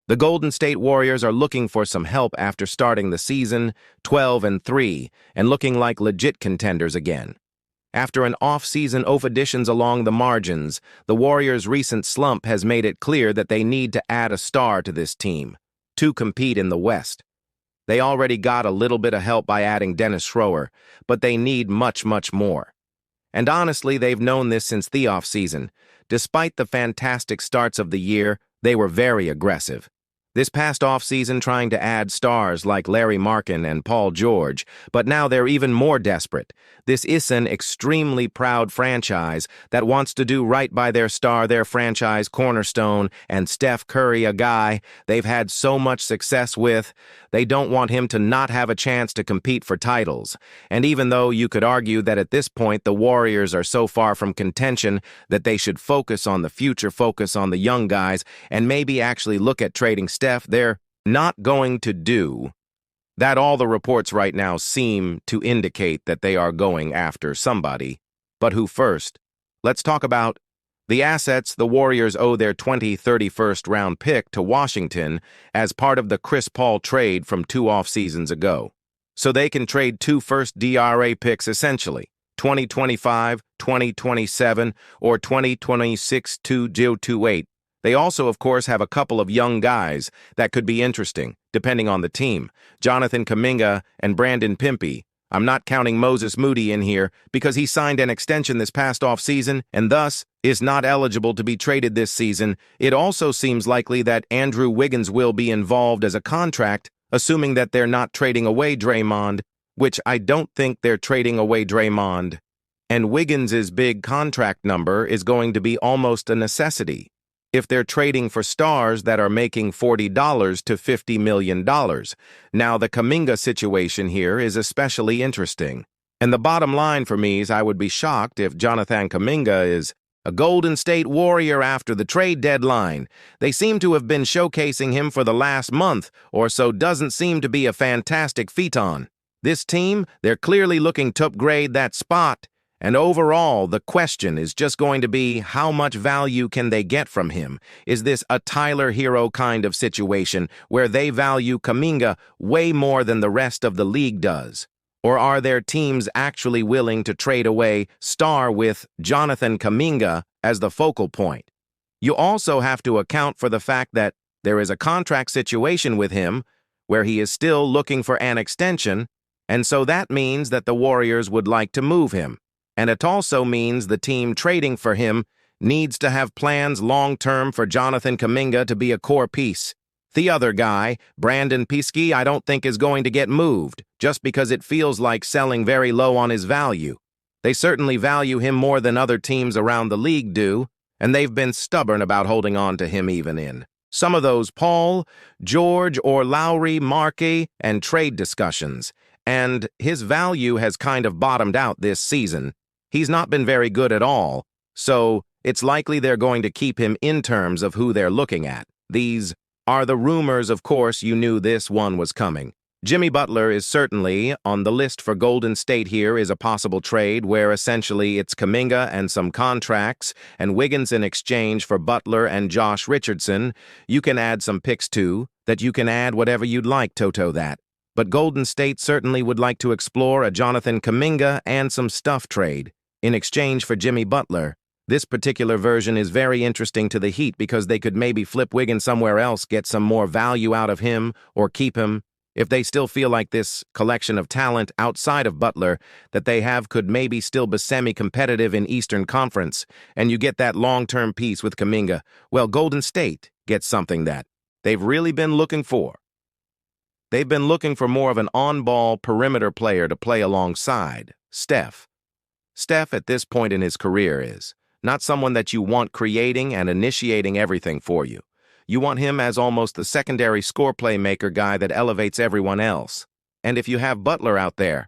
The Golden State Warriors are looking for some help after starting the season 12-3 and looking like legit contenders again. After an off-season of additions along the margins, the Warriors' recent slump has made it clear that they need to add a star to this team to compete in the West. They already got a little bit of help by adding Dennis Schroeder, but they need much, much more. And honestly, they've known this since the off-season. Despite the fantastic starts of the year, they were very aggressive. This past offseason trying to add stars like Larry Markin and Paul George, but now they're even more desperate. This is an extremely proud franchise that wants to do right by their star, their franchise cornerstone, and Steph Curry, a guy they've had so much success with. They don't want him to not have a chance to compete for titles. And even though you could argue that at this point the Warriors are so far from contention that they should focus on the future, focus on the young guys, and maybe actually look at trading Steph, they're not going to do that. All the reports right now seem to indicate that they are going after somebody. But who first? Let's talk about the assets. The Warriors owe their 2031st round pick to Washington as part of the Chris Paul trade from 2 off-seasons ago. So they can trade 2 first DRA picks essentially, 2025, 2027, or 2026 to 28. They also, of course, have a couple of young guys that could be interesting, depending on the team. Jonathan Kuminga and Brandon Pimpey. I'm not counting Moses Moody in here because he signed an extension this past offseason and thus is not eligible to be traded this season. It also seems likely that Andrew Wiggins will be involved as a contract, assuming that they're not trading away Draymond, which I don't think they're trading away Draymond. And Wiggins' big contract number is going to be almost a necessity if they're trading for stars that are making $40 to $50 million. Now, the Kuminga situation here is especially interesting. And the bottom line for me is I would be shocked if Jonathan Kuminga is a Golden State Warrior after the trade deadline. They seem to have been showcasing him for the last month or so. Doesn't seem to be a fantastic feat on. This team, they're clearly looking to upgrade that spot. And overall, the question is just going to be how much value can they get from him? Is this a Tyler Hero kind of situation where they value Kuminga way more than the rest of the league does? Or are their teams actually willing to trade away star with Jonathan Kuminga as the focal point? You also have to account for the fact that there is a contract situation with him where he is still looking for an extension, and so that means that the Warriors would like to move him. And it also means the team trading for him needs to have plans long-term for Jonathan Kuminga to be a core piece. The other guy, Brandon Piskey, I don't think is going to get moved, just because it feels like selling very low on his value. They certainly value him more than other teams around the league do, and they've been stubborn about holding on to him even in some of those Paul, George, or Lowry, Markey, and trade discussions. And his value has kind of bottomed out this season. He's not been very good at all, so it's likely they're going to keep him in terms of who they're looking at. These are the rumors, of course. You knew this one was coming. Jimmy Butler is certainly on the list for Golden State. Here is a possible trade where essentially it's Kuminga and some contracts and Wiggins in exchange for Butler and Josh Richardson. You can add some picks too, that you can add whatever you'd like, Toto, that. But Golden State certainly would like to explore a Jonathan Kuminga and some stuff trade in exchange for Jimmy Butler. This particular version is very interesting to the Heat because they could maybe flip Wiggins somewhere else, get some more value out of him, or keep him. If they still feel like this collection of talent outside of Butler that they have could maybe still be semi-competitive in Eastern Conference, and you get that long-term piece with Kuminga, well, Golden State gets something that they've really been looking for. They've been looking for more of an on-ball perimeter player to play alongside Steph. Steph, at this point in his career, is not someone that you want creating and initiating everything for you. You want him as almost the secondary score playmaker guy that elevates everyone else. And if you have Butler out there,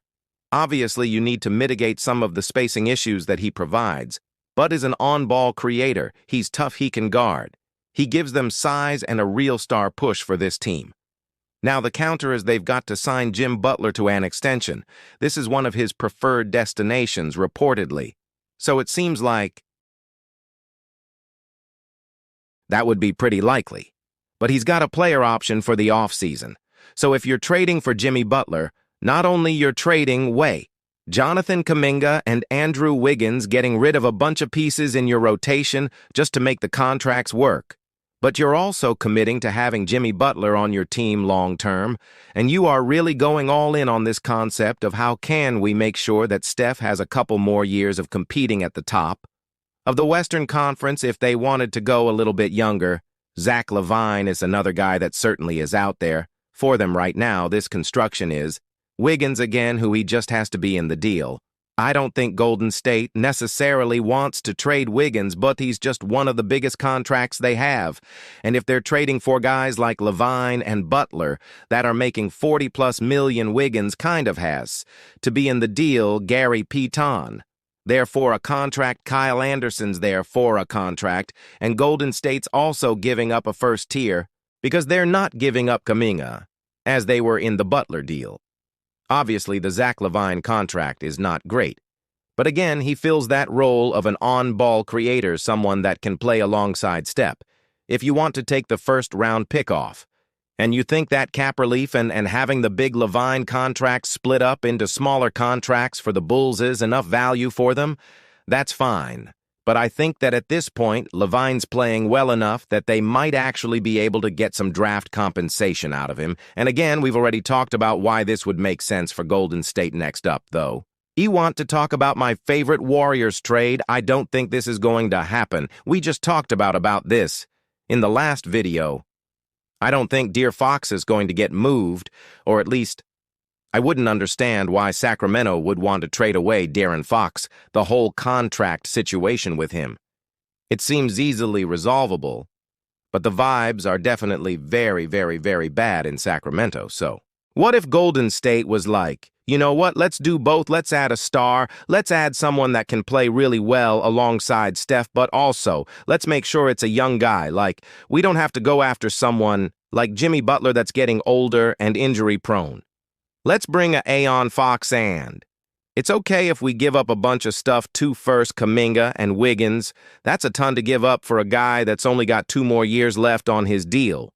obviously you need to mitigate some of the spacing issues that he provides. Bud is an on-ball creator. He's tough, he can guard. He gives them size and a real star push for this team. Now, the counter is they've got to sign Jim Butler to an extension. This is one of his preferred destinations, reportedly. So it seems like that would be pretty likely. but he's got a player option for the offseason. So if you're trading for Jimmy Butler, not only you're trading away Jonathan Kuminga and Andrew Wiggins, getting rid of a bunch of pieces in your rotation just to make the contracts work, but you're also committing to having Jimmy Butler on your team long-term, and you are really going all in on this concept of how can we make sure that Steph has a couple more years of competing at the top of the Western Conference. If they wanted to go a little bit younger, Zach LaVine is another guy that certainly is out there for them right now. This construction is Wiggins again, who he just has to be in the deal. I don't think Golden State necessarily wants to trade Wiggins, but he's just one of the biggest contracts they have. And if they're trading for guys like LaVine and Butler that are making 40+ million, Wiggins kind of has to be in the deal. Gary Payton, therefore a contract. Kyle Anderson's there for a contract, and Golden State's also giving up a first tier because they're not giving up Kuminga as they were in the Butler deal. Obviously, the Zach LaVine contract is not great, but again, he fills that role of an on-ball creator, someone that can play alongside Steph. If you want to take the first-round pick off, and you think that cap relief and having the big LaVine contract split up into smaller contracts for the Bulls is enough value for them, that's fine. But I think that at this point, LaVine's playing well enough that they might actually be able to get some draft compensation out of him. And again, we've already talked about why this would make sense for Golden State. Next up, though, you want to talk about my favorite Warriors trade? I don't think this is going to happen. We just talked about this in the last video. I don't think De'Aaron Fox is going to get moved, or at least I wouldn't understand why Sacramento would want to trade away De'Aaron Fox, the whole contract situation with him. It seems easily resolvable, but the vibes are definitely very, very, very bad in Sacramento. So, what if Golden State was like, you know what, let's do both. Let's add a star. Let's add someone that can play really well alongside Steph, but also let's make sure it's a young guy. Like, we don't have to go after someone like Jimmy Butler that's getting older and injury-prone. Let's bring a De'Aaron Fox, and it's okay if we give up a bunch of stuff to first Kuminga and Wiggins. That's a ton to give up for a guy that's only got 2 more years left on his deal.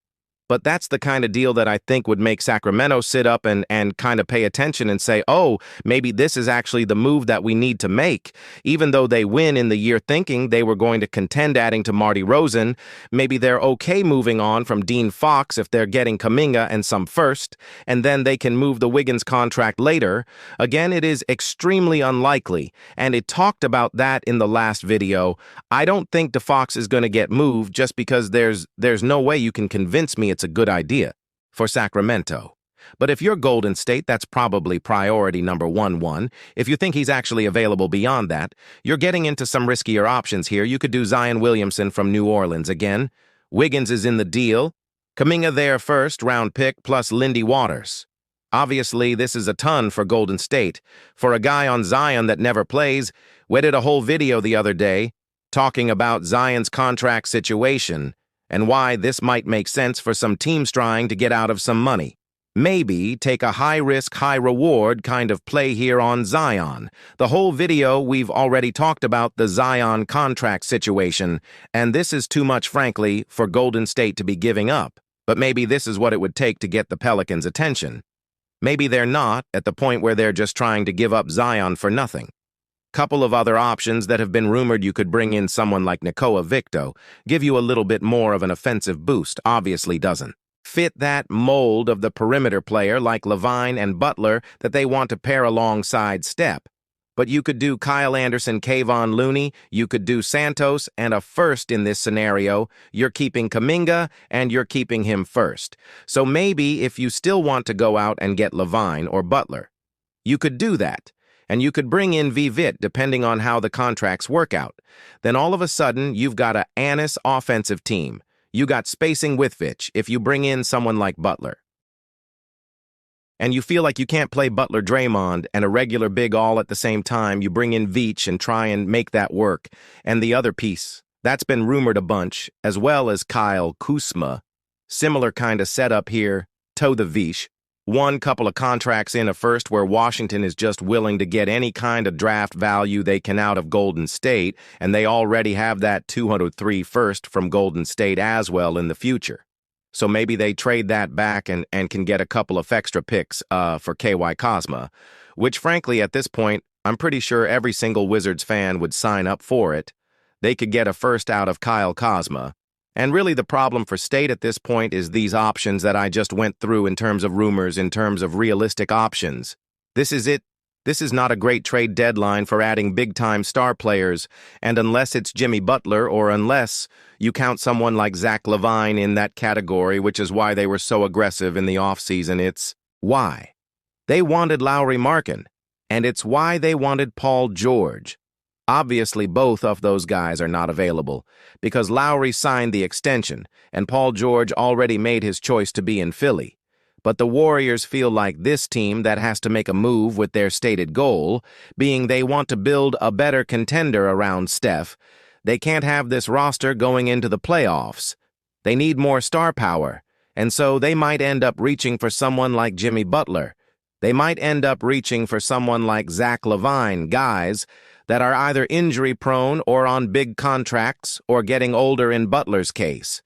But that's the kind of deal that I think would make Sacramento sit up and kind of pay attention and say, oh, maybe this is actually the move that we need to make. Even though they win in the year thinking they were going to contend adding to Marty Rosen, maybe they're okay moving on from De'Aaron Fox if they're getting Kuminga and some first, and then they can move the Wiggins contract later. Again, it is extremely unlikely, and it talked about that in the last video. I don't think DeFox is going to get moved just because there's no way you can convince me it's a good idea for Sacramento. But if you're Golden State, that's probably priority number one. If you think he's actually available beyond that, you're getting into some riskier options here. You could do Zion Williamson from New Orleans again. Wiggins is in the deal. Kuminga there first-round pick plus Lindy Waters. Obviously, this is a ton for Golden State. For a guy on Zion that never plays, we did a whole video the other day talking about Zion's contract situation and why this might make sense for some teams trying to get out of some money. Maybe take a high-risk, high-reward kind of play here on Zion. The whole video we've already talked about the Zion contract situation, and this is too much, frankly, for Golden State to be giving up. But maybe this is what it would take to get the Pelicans' attention. Maybe they're not at the point where they're just trying to give up Zion for nothing. Couple of other options that have been rumored: you could bring in someone like Nikola Victor, give you a little bit more of an offensive boost. Obviously doesn't fit that mold of the perimeter player like LaVine and Butler that they want to pair alongside Steph. But you could do Kyle Anderson, Kevon Looney, you could do Santos, and a first in this scenario. You're keeping Kuminga, and you're keeping him first. So maybe if you still want to go out and get LaVine or Butler, you could do that. And you could bring in Vivit depending on how the contracts work out. Then all of a sudden, you've got a Anis offensive team. You got spacing with Vich if you bring in someone like Butler. And you feel like you can't play Butler Draymond and a regular big all at the same time, you bring in Vich and try and make that work. And the other piece, that's been rumored a bunch, as well as Kyle Kuzma. Similar kind of setup here, toe the Vich. One couple of contracts in a first where Washington is just willing to get any kind of draft value they can out of Golden State, and they already have that 203 first from Golden State as well in the future. So maybe they trade that back and can get a couple of extra picks for KY Cosma, which frankly at this point, I'm pretty sure every single Wizards fan would sign up for it. They could get a first out of Kyle Cosma. And really the problem for State at this point is these options that I just went through in terms of rumors, in terms of realistic options. This is it. This is not a great trade deadline for adding big-time star players, and unless it's Jimmy Butler or unless you count someone like Zach LaVine in that category, which is why they were so aggressive in the offseason, it's why. They wanted Lauri Markkanen, and it's why they wanted Paul George. Obviously, both of those guys are not available, because Lauri signed the extension, and Paul George already made his choice to be in Philly. But the Warriors feel like this team that has to make a move with their stated goal, being they want to build a better contender around Steph. They can't have this roster going into the playoffs. They need more star power, and so they might end up reaching for someone like Jimmy Butler. They might end up reaching for someone like Zach LaVine, guys that are either injury-prone or on big contracts or getting older in Butler's case.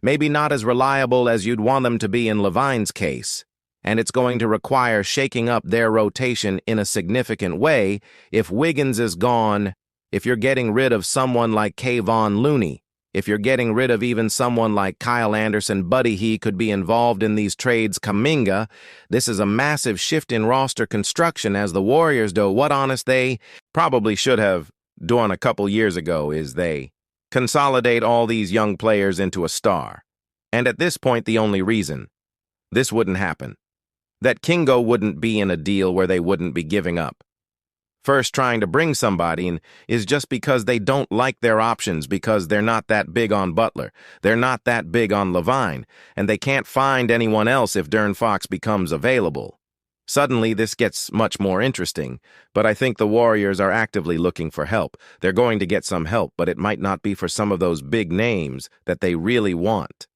Maybe not as reliable as you'd want them to be in LaVine's case, and it's going to require shaking up their rotation in a significant way if Wiggins is gone, if you're getting rid of someone like Kevon Looney, if you're getting rid of even someone like Kyle Anderson. Buddy, he could be involved in these trades. Kuminga. This is a massive shift in roster construction as the Warriors do. What honest they probably should have done a couple years ago is they consolidate all these young players into a star. And at this point, the only reason this wouldn't happen, that Kingo wouldn't be in a deal where they wouldn't be giving up. First, trying to bring somebody in is just because they don't like their options, because they're not that big on Butler, they're not that big on LaVine, and they can't find anyone else if De'Aaron Fox becomes available. Suddenly, this gets much more interesting, but I think the Warriors are actively looking for help. They're going to get some help, but it might not be for some of those big names that they really want.